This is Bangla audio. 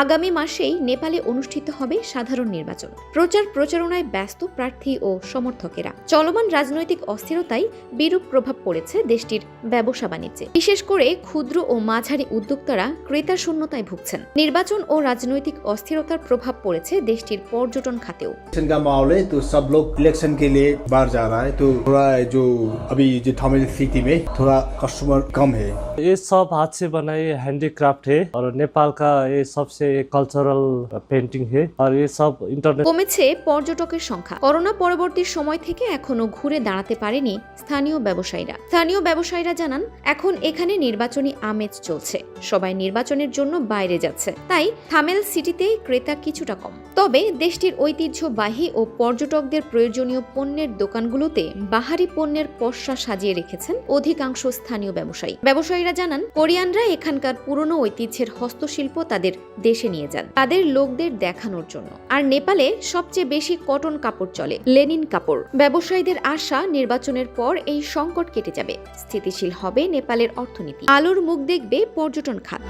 আগামী মাসেই নেপালে অনুষ্ঠিত হবে সাধারণ নির্বাচন। প্রচারণায় ব্যস্ত প্রার্থী ও সমর্থকেরা। চলমান রাজনৈতিক অস্থিরতায় বিরূপ প্রভাব পড়েছে দেশটির ব্যবসা বাণিজ্যে। বিশেষ করে ক্ষুদ্র ও মাঝারি উদ্যোক্তারা ক্রেতা শূন্যতায় ভুগছেন। নির্বাচন ও রাজনৈতিক অস্থিরতার প্রভাব পড়েছে দেশটির পর্যটন খাতেও। का माहौल है तो सब लोग इलेक्शन के लिए बाहर जा रहा है, तो थोड़ा जो अभी जो थामेल सिटी में थोड़ा कस्टमर कम है। ये सब हाथ से बनाए हैंडीक्राफ्ट है और नेपाल का ये सबसे कल्चरल पेंटिंग है और ये सब इंटरनेट। কমেছে পর্যটকের সংখ্যা। করোনা পরবর্তী সময় থেকে এখনো ঘুরে দাঁড়াতে পারেনি স্থানীয় ব্যবসায়ীরা জানান, এখন এখানে নির্বাচনী আমেজ চলছে, সবাই নির্বাচনের জন্য বাইরে যাচ্ছে, তাই থামেল সিটিতে ক্রেতা কিছুটা কম। তবে দেশটির ঐতিহ্যবাহী ও পর্যটকদের প্রয়োজনীয় পণ্যের দোকানগুলোতে বাহারি পণ্যের পসরা সাজিয়ে রেখেছেন অধিকাংশ স্থানীয় ব্যবসায়ীরা জানান, কোরিয়ানরা এখানকার পুরনো ঐতিহ্যের হস্তশিল্প তাদের দেশে নিয়ে যান তাদের লোকদের দেখানোর জন্য। আর নেপালে সবচেয়ে বেশি কটন কাপড় চলে, লেনিন কাপড়। ব্যবসায়ীদের আশা, নির্বাচনের পর এই সংকট কেটে যাবে, স্থিতিশীল হবে নেপালের অর্থনীতি, আলোর মুখ দেখবে পর্যটন খাত।